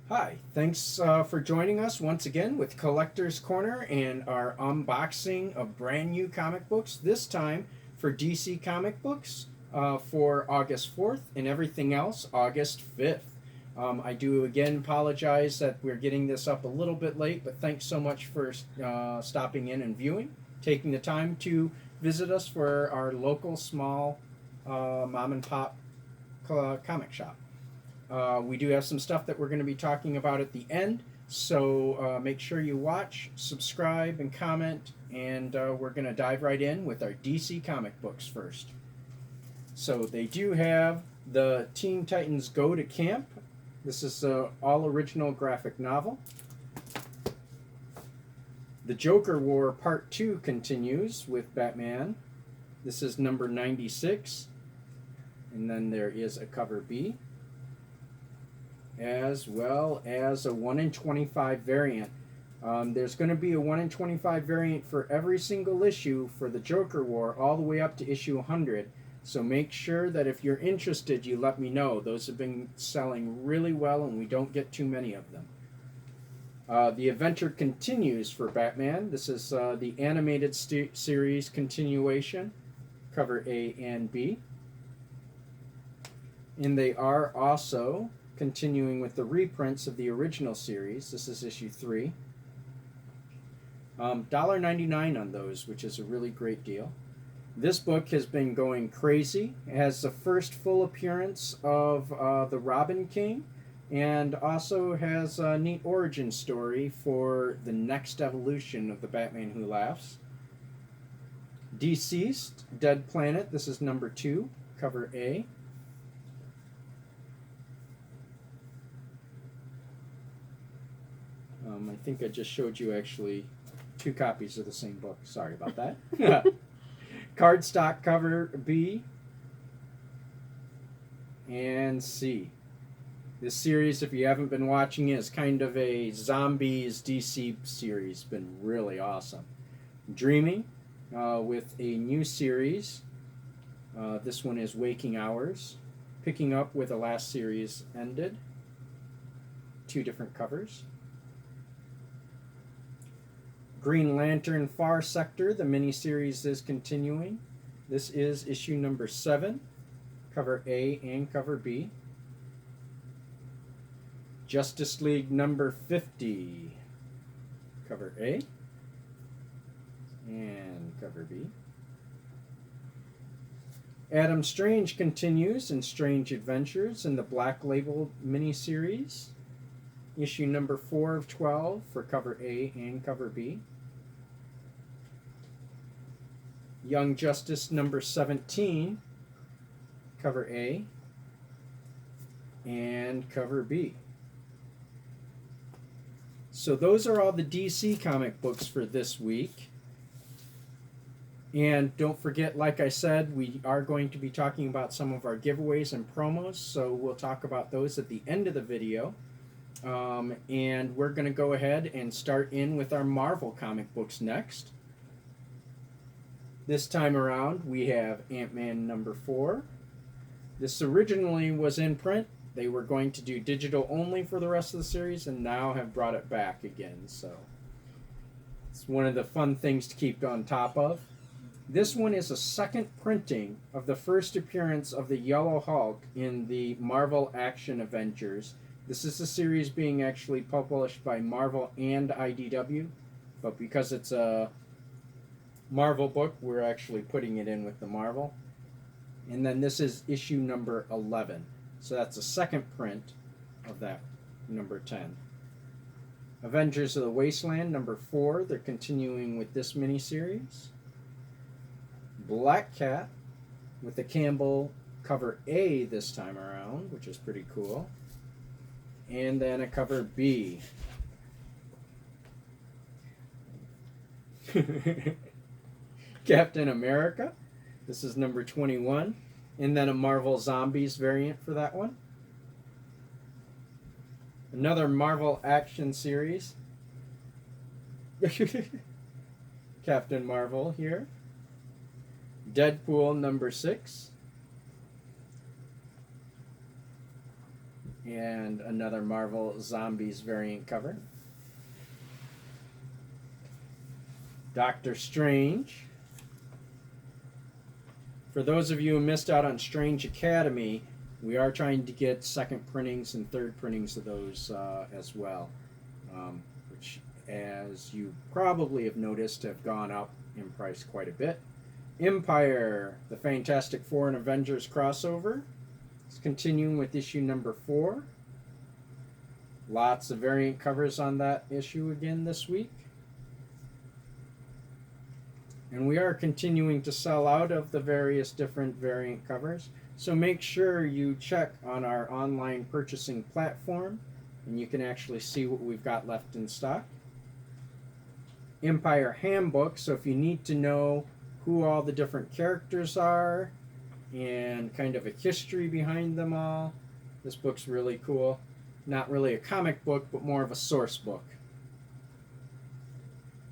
Hi, thanks for joining us once again with Collector's Corner and our unboxing of brand new comic books, this time for DC comic books for August 4th and everything else August 5th. I do again apologize that we're getting this up a little bit late, but thanks so much for stopping in and viewing, taking the time to visit us for our local small mom and pop comic shop. We do have some stuff that we're going to be talking about at the end, so make sure you watch, subscribe, and comment, and we're going to dive right in with our DC comic books first. So they do have the Teen Titans Go to Camp. This is an all original graphic novel. The Joker War Part 2 continues with Batman. This is number 96, and then there is a cover B, as well as a 1 in 25 variant. There's going to be a 1 in 25 variant for every single issue for the Joker War, all the way up to issue 100. So make sure that if you're interested, you let me know. Those have been selling really well, and we don't get too many of them. The adventure continues for Batman. This is the animated series continuation, cover A and B. And they are also continuing with the reprints of the original series. This is issue 3. $1.99 on those, which is a really great deal. This book has been going crazy. It has the first full appearance of the Robin King, and also has a neat origin story for the next evolution of the Batman Who Laughs. Deceased, Dead Planet. This is number 2, cover A. I think I just showed you actually 2 copies of the same book. Sorry about that. Cardstock cover B and C. This series, if you haven't been watching it, is kind of a zombies DC series. Been really awesome. Dreaming with a new series. This one is Waking Hours. Picking up where the last series ended. 2 different covers. Green Lantern Far Sector, the miniseries is continuing. This is issue number 7, cover A and cover B. Justice League number 50, cover A and cover B. Adam Strange continues in Strange Adventures in the Black Label miniseries. Issue number 4 of 12 for cover A and cover B. Young Justice number 17, cover A and cover B. So those are all the DC comic books for this week. And don't forget, like I said, we are going to be talking about some of our giveaways and promos, so we'll talk about those at the end of the video. And we're going to go ahead and start in with our Marvel comic books next. This time around, we have Ant-Man number 4. This originally was in print. They were going to do digital only for the rest of the series, and now have brought it back again. So it's one of the fun things to keep on top of. This one is a second printing of the first appearance of the Yellow Hulk in the Marvel Action Avengers. This is a series being actually published by Marvel and IDW, but because it's a Marvel book, we're actually putting it in with the Marvel. And then this is issue number 11. So that's a second print of that, number 10. Avengers of the Wasteland, number 4. They're continuing with this miniseries. Black Cat with the Campbell cover A this time around, which is pretty cool. And then a cover B. Captain America. This is number 21. And then a Marvel Zombies variant for that one. Another Marvel action series. Captain Marvel here. Deadpool number 6. and another Marvel Zombies variant cover. Doctor Strange. For those of you who missed out on Strange Academy, we are trying to get second printings and third printings of those as well, which, as you probably have noticed, have gone up in price quite a bit. Empire, the Fantastic Four and Avengers crossover. It's continuing with issue number 4. Lots of variant covers on that issue again this week. And we are continuing to sell out of the various different variant covers. So make sure you check on our online purchasing platform and you can actually see what we've got left in stock. Empire Handbook, so if you need to know who all the different characters are and kind of a history behind them all, this book's really cool. Not really a comic book, but more of a source book.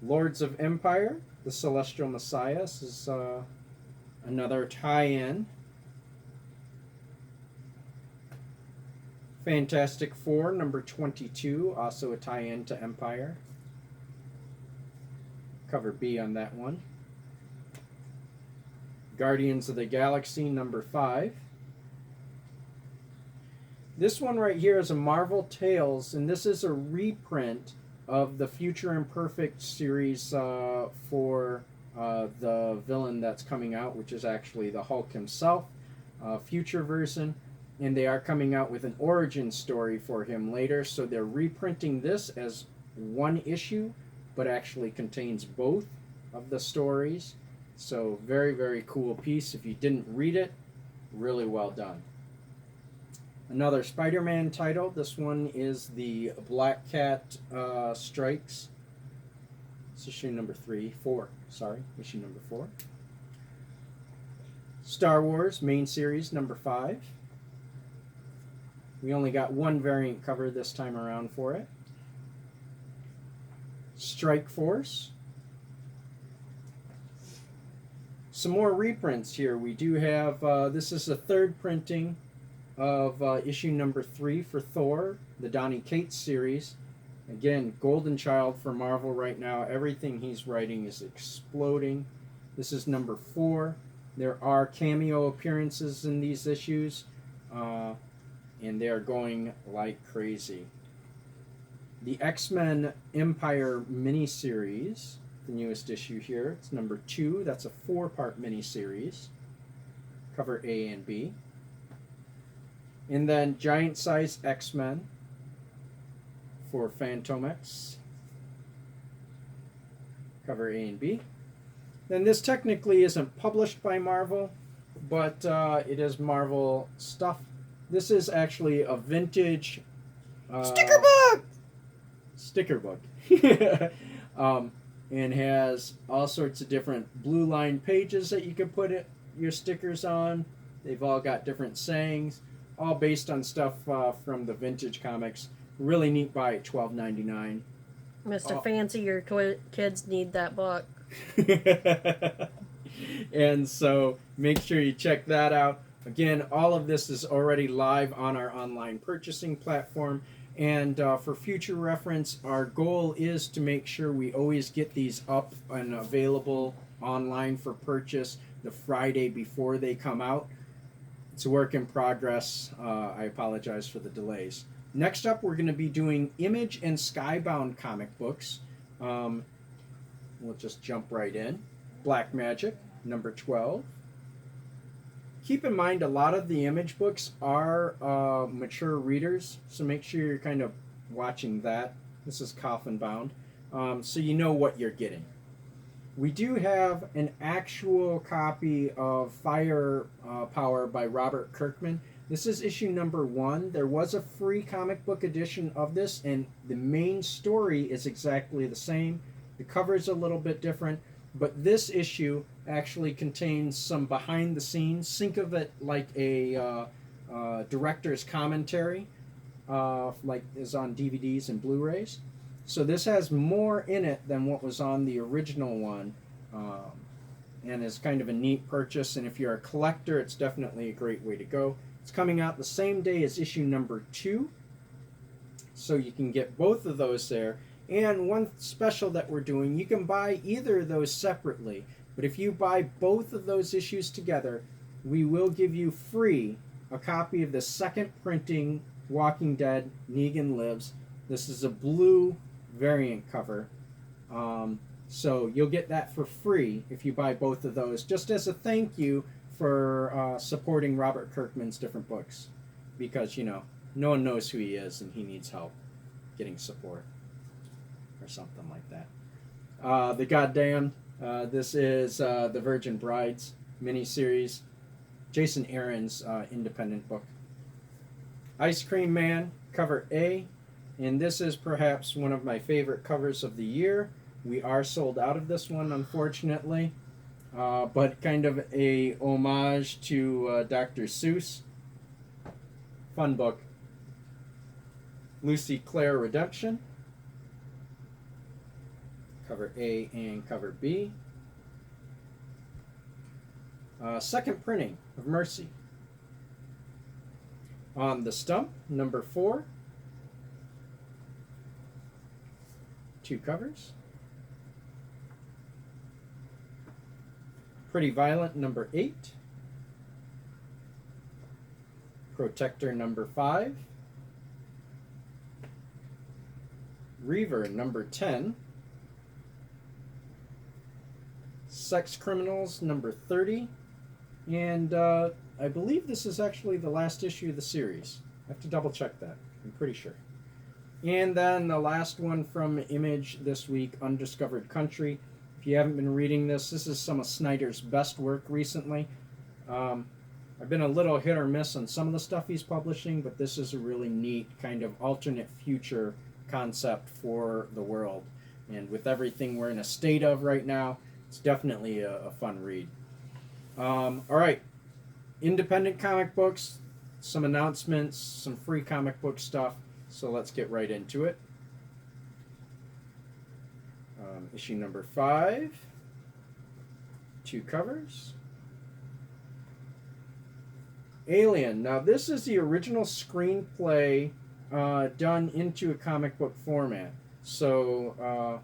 Lords of Empire, the Celestial Messiah. This is another tie-in. Fantastic Four, number 22, also a tie-in to Empire. Cover B on that one. Guardians of the Galaxy, number 5. This one right here is a Marvel Tales, and this is a reprint of the Future Imperfect series for the villain that's coming out, which is actually the Hulk himself, future version. And they are coming out with an origin story for him later, so they're reprinting this as one issue, but actually contains both of the stories. So very, very cool piece. If you didn't read it, really well done. Another Spider-Man title. This one is the Black Cat Strikes. It's issue number 4. Issue number 4. Star Wars main series number 5. We only got one variant cover this time around for it. Strike Force. Some more reprints here. We do have, this is a third printing of issue number 3 for Thor, the Donny Cates series. Again, golden child for Marvel right now. Everything he's writing is exploding. This is number 4. There are cameo appearances in these issues, and they are going like crazy. The X-Men Empire miniseries, the newest issue here. It's number 2. That's a 4-part miniseries. Cover A and B. And then Giant Size X-Men for Fantomex. Cover A and B. Then this technically isn't published by Marvel, but it is Marvel stuff. This is actually a vintage sticker book. And has all sorts of different blue line pages that you can put your stickers on. They've all got different sayings, all based on stuff from the vintage comics. Really neat buy at $12.99. Mr. Fancy, your kids need that book. And so make sure you check that out. Again, all of this is already live on our online purchasing platform. And for future reference, our goal is to make sure we always get these up and available online for purchase the Friday before they come out. It's a work in progress. I apologize for the delays. Next up, we're going to be doing Image and Skybound comic books. We'll just jump right in. Black Magic, number 12. Keep in mind, a lot of the Image books are mature readers, so make sure you're kind of watching that. This is coffin bound, so you know what you're getting. We do have an actual copy of Firepower by Robert Kirkman. This is issue number 1. There was a free comic book edition of this, and the main story is exactly the same. The cover is a little bit different, but this issue actually contains some behind the scenes. Think of it like a director's commentary, like is on DVDs and Blu-rays. So this has more in it than what was on the original one, and is kind of a neat purchase. And if you're a collector, it's definitely a great way to go. It's coming out the same day as issue number 2, so you can get both of those there. And one special that we're doing, you can buy either of those separately, but if you buy both of those issues together, we will give you free a copy of the second printing Walking Dead Negan Lives. This is a blue variant cover. So you'll get that for free if you buy both of those, just as a thank you for supporting Robert Kirkman's different books. Because, you know, no one knows who he is and he needs help getting support. Or something like that. The Goddamn. This is the Virgin Brides miniseries. Jason Aaron's independent book. Ice Cream Man, cover A. And this is perhaps one of my favorite covers of the year. We are sold out of this one, unfortunately. But kind of a homage to Dr. Seuss. Fun book. Lucy Claire Redemption. Cover A and cover B. Second printing of Mercy. On the Stump, number 4. 2 covers. Pretty Violent, number 8. Protector, number 5. Reaver, number 10. Sex Criminals, number 30. And I believe this is actually the last issue of the series. I have to double check that. I'm pretty sure. And then the last one from Image this week, Undiscovered Country. If you haven't been reading this, this is some of Snyder's best work recently. I've been a little hit or miss on some of the stuff he's publishing, but this is a really neat kind of alternate future concept for the world. And with everything we're in a state of right now, it's definitely a fun read. All right, independent comic books, some announcements, some free comic book stuff. So let's get right into it. Issue number 5. 2 covers. Alien. Now this is the original screenplay done into a comic book format. So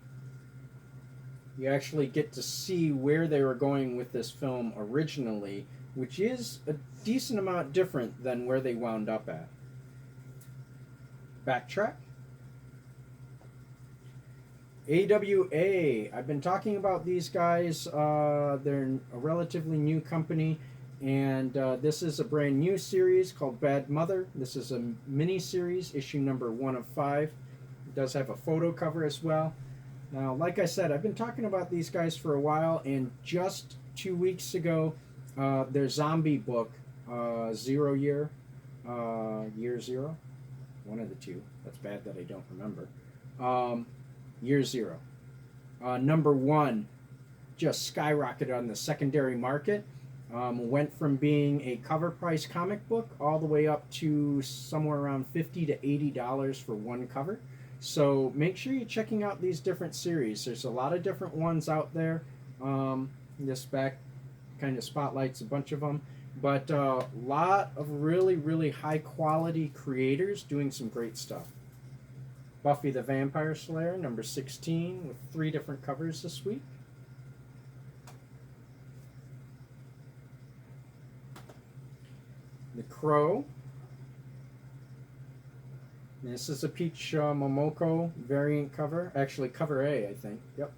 you actually get to see where they were going with this film originally, which is a decent amount different than where they wound up at. Backtrack. AWA. I've been talking about these guys. They're a relatively new company, and this is a brand new series called Bad Mother. This is a mini-series, issue number 1 of 5. It does have a photo cover as well. Now, like I said, I've been talking about these guys for a while, and just 2 weeks ago, their zombie book, Zero Year, Year Zero, one of the two. That's bad that I don't remember. Year Zero. Number 1 just skyrocketed on the secondary market. Went from being a cover price comic book all the way up to somewhere around $50 to $80 for one cover. So make sure you're checking out these different series. There's a lot of different ones out there. This back kind of spotlights a bunch of them. But a lot of really, really high quality creators doing some great stuff. Buffy the Vampire Slayer, number 16, with 3 different covers this week. The Crow. This is a Peach Momoko variant cover. Actually, cover A, I think. Yep.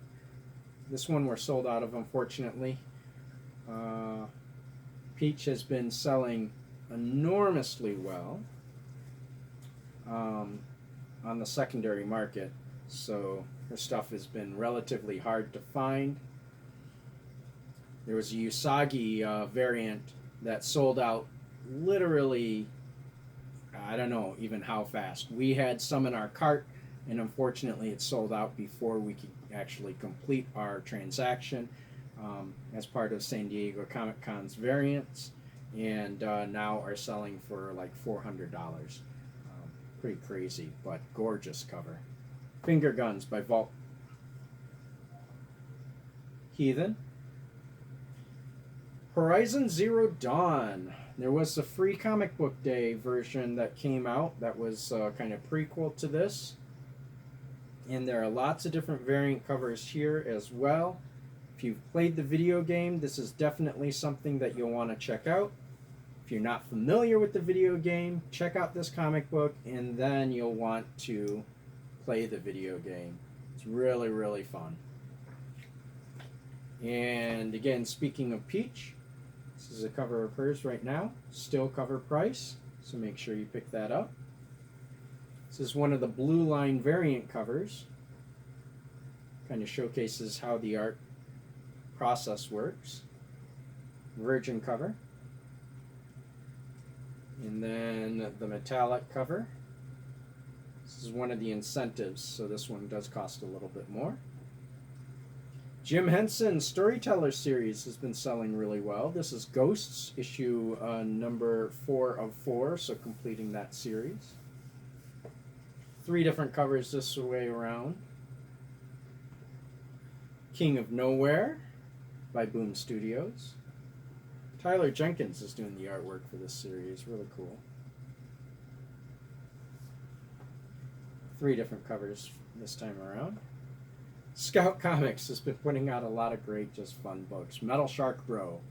This one we're sold out of, unfortunately. Peach has been selling enormously well on the secondary market, so her stuff has been relatively hard to find. There was a Usagi variant that sold out literally, I don't know even how fast. We had some in our cart, and unfortunately it sold out before we could actually complete our transaction as part of San Diego Comic Con's variants, and now are selling for like $400. Pretty crazy, but gorgeous cover. Finger Guns by Vault. Heathen. Horizon Zero Dawn. There was a free comic book day version that came out that was kind of prequel to this. And there are lots of different variant covers here as well. If you've played the video game, this is definitely something that you'll want to check out. If you're not familiar with the video game, check out this comic book, and then you'll want to play the video game. It's really, really fun. And again, speaking of Peach, this is a cover of hers right now. Still cover price, so make sure you pick that up. This is one of the Blue Line variant covers. Kind of showcases how the art process works. Virgin cover. And then the metallic cover. This is one of the incentives, so this one does cost a little bit more. Jim Henson's Storyteller series has been selling really well. This is Ghosts, issue number 4 of 4, so completing that series. 3 different covers this way around. King of Nowhere by Boom Studios. Tyler Jenkins is doing the artwork for this series. Really cool. 3 different covers this time around. Scout Comics has been putting out a lot of great, just fun books. Metal Shark Bro.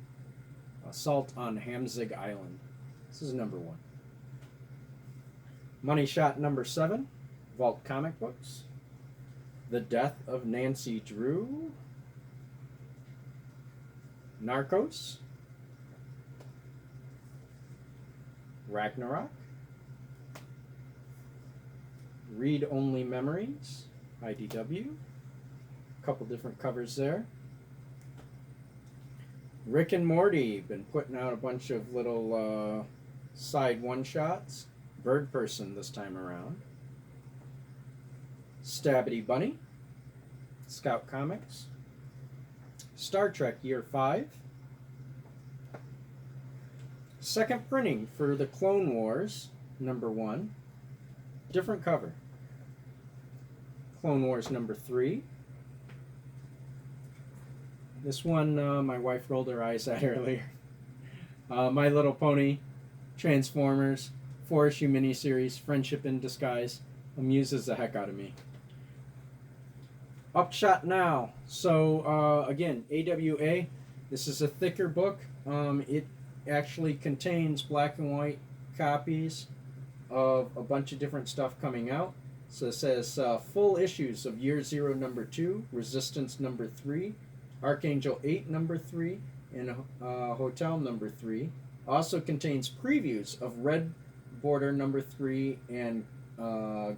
Assault on Hamzig Island. This is number 1. Money Shot number 7. Vault Comic Books. The Death of Nancy Drew. Narcos. Ragnarok. Read Only Memories. IDW. A couple different covers there. Rick and Morty, been putting out a bunch of little side one-shots. Bird Person this time around. Stabbity Bunny. Scout Comics. Star Trek Year 5. Second printing for the Clone Wars, number 1. Different cover. Clone Wars number 3. This one my wife rolled her eyes at earlier. My Little Pony, Transformers, 4-issue miniseries, Friendship in Disguise, amuses the heck out of me. Upshot Now. So again, AWA, this is a thicker book. It actually contains black and white copies of a bunch of different stuff coming out. So it says full issues of Year 0 number 2, Resistance number 3, Archangel 8 number 3, and Hotel number 3. Also contains previews of Red Border number 3 and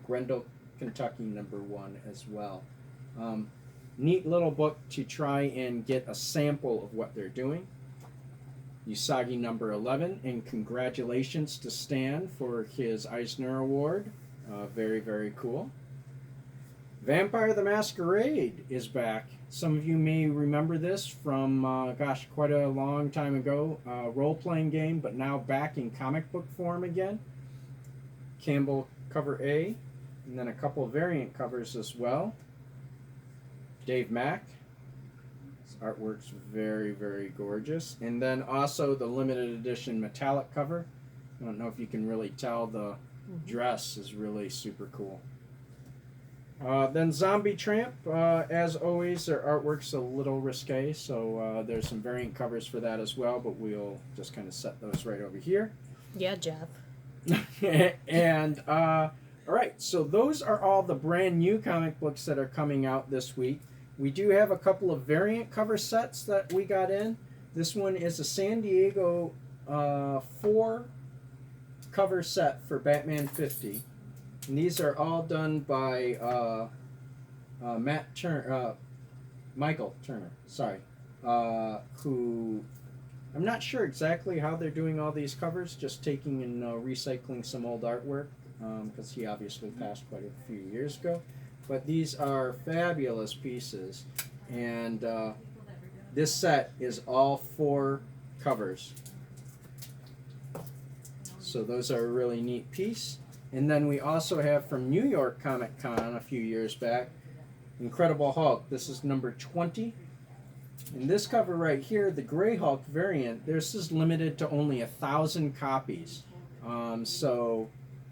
Grendel, Kentucky number 1 as well. Neat little book to try and get a sample of what they're doing. Usagi number 11, and congratulations to Stan for his Eisner Award. Very, very cool. Vampire the Masquerade is back. Some of you may remember this from, quite a long time ago. Role-playing game, but now back in comic book form again. Campbell cover A, and then a couple of variant covers as well. Dave Mack. His artwork's very, very gorgeous. And then also the limited edition metallic cover. I don't know if you can really tell, the dress is really super cool. Then Zombie Tramp, as always, their artwork's a little risque, so there's some variant covers for that as well, but we'll just kind of set those right over here. Yeah, Jeff. And, all right, so those are all the brand new comic books that are coming out this week. We do have a couple of variant cover sets that we got in. This one is a San Diego 4 cover set for Batman 50. And these are all done by Michael Turner, who I'm not sure exactly how they're doing all these covers, just taking and recycling some old artwork, because he obviously passed quite a few years ago. But these are fabulous pieces, and this set is all 4 covers. So those are a really neat piece. And then we also have from New York Comic Con a few years back, Incredible Hulk. This is number 20. And this cover right here, the Grey Hulk variant, this is limited to only 1,000 copies. So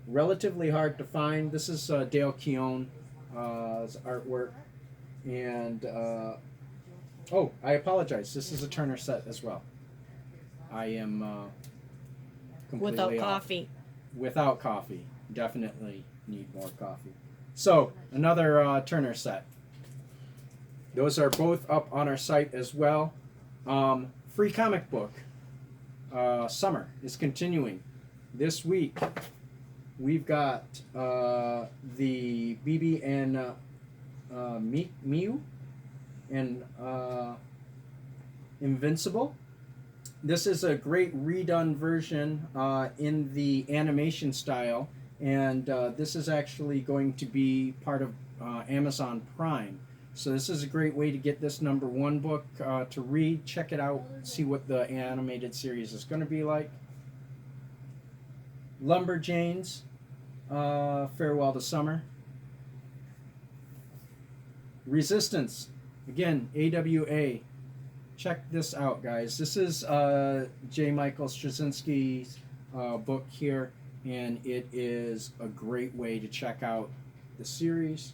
relatively hard to find. This is Dale Keown's artwork. And, oh, I apologize. This is a Turner set as well. I am completely Without off. coffee. Without coffee. Definitely need more coffee. So, another Turner set. Those are both up on our site as well. Free comic book. Summer is continuing. This week, we've got the BB and Miu and Invincible. This is a great redone version in the animation style, and this is actually going to be part of Amazon Prime. So this is a great way to get this #1 book to read. Check it out, see what the animated series is going to be like. Lumberjanes, Farewell to Summer. Resistance, again, AWA. Check this out, guys. This is J. Michael Straczynski's book here, and it is a great way to check out the series.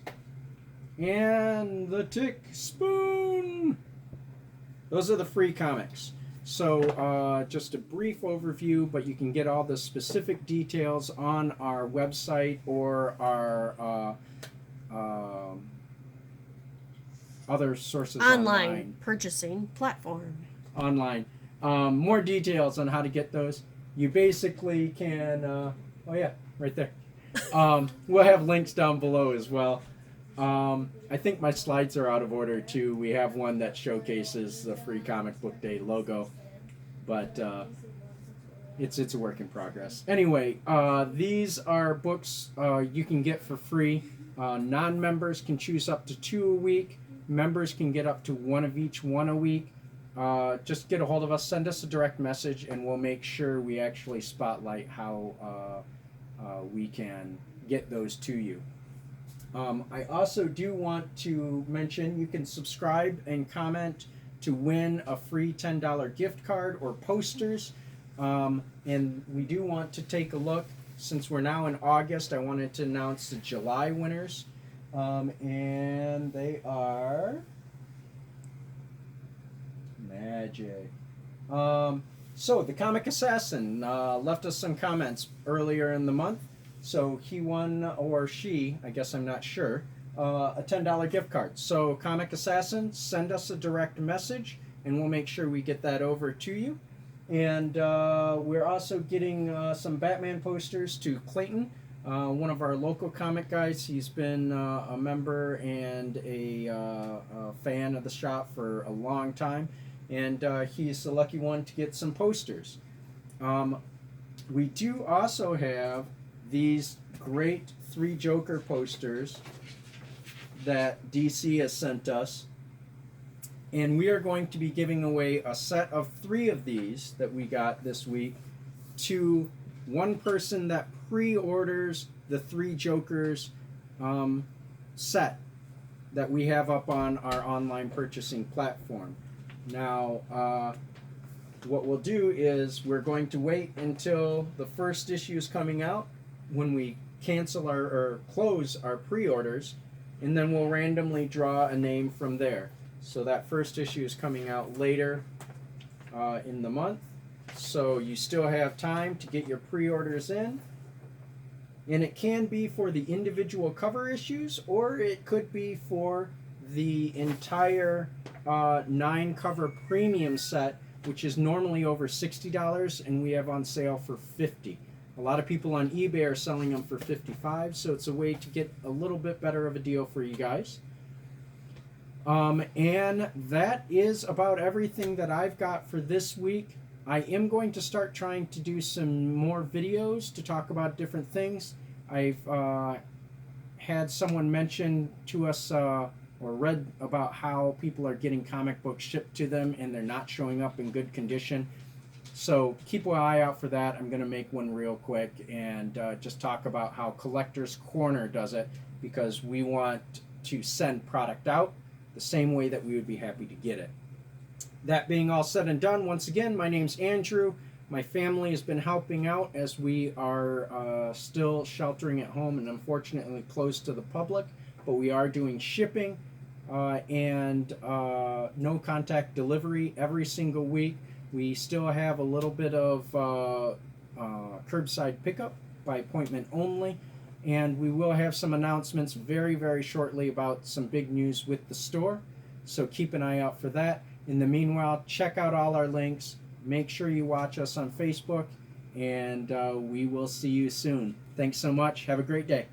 And the Tick Spoon. Those are the free comics. So just a brief overview, but you can get all the specific details on our website or our other sources Online purchasing platform. Online. More details on how to get those. You basically can, oh yeah, right there. We'll have links down below as well. I think my slides are out of order too. We have one that showcases the Free Comic Book Day logo, but it's a work in progress. Anyway, these are books you can get for free. Non-members can choose up to 2 a week. Members can get up to 1 of each, 1 a week. Just get a hold of us, send us a direct message, and we'll make sure we actually spotlight how we can get those to you. I also do want to mention you can subscribe and comment to win a free $10 gift card or posters. And we do want to take a look. Since we're now in August, I wanted to announce the July winners. And they are magic. So the Comic Assassin left us some comments earlier in the month. So he won, or she, I guess I'm not sure, a $10 gift card. So Comic Assassin, send us a direct message, and we'll make sure we get that over to you. And we're also getting some Batman posters to Clayton, one of our local comic guys. He's been a member and a fan of the shop for a long time, and he's the lucky one to get some posters. We do also have these great 3 Joker posters that DC has sent us, and we are going to be giving away a set of 3 of these that we got this week to one person that pre-orders the 3 Jokers set that we have up on our online purchasing platform. Now, what we'll do is we're going to wait until the first issue is coming out when we cancel or close our pre-orders, and then we'll randomly draw a name from there. So that first issue is coming out later in the month, so you still have time to get your pre-orders in. And it can be for the individual cover issues, or it could be for the entire 9 cover premium set, which is normally over $60, and we have on sale for $50. A lot of people on eBay are selling them for $55, so it's a way to get a little bit better of a deal for you guys. And that is about everything that I've got for this week. I am going to start trying to do some more videos to talk about different things. I've had someone mention to us or read about how people are getting comic books shipped to them and they're not showing up in good condition. So keep an eye out for that. I'm going to make one real quick and just talk about how Collector's Corner does it, because we want to send product out the same way that we would be happy to get it. That being all said and done, once again, my name's Andrew. My family has been helping out as we are still sheltering at home and unfortunately closed to the public, but we are doing shipping and no contact delivery every single week. We still have a little bit of curbside pickup by appointment only, and we will have some announcements very, very shortly about some big news with the store, so keep an eye out for that. In the meanwhile, check out all our links. Make sure you watch us on Facebook, and we will see you soon. Thanks so much. Have a great day.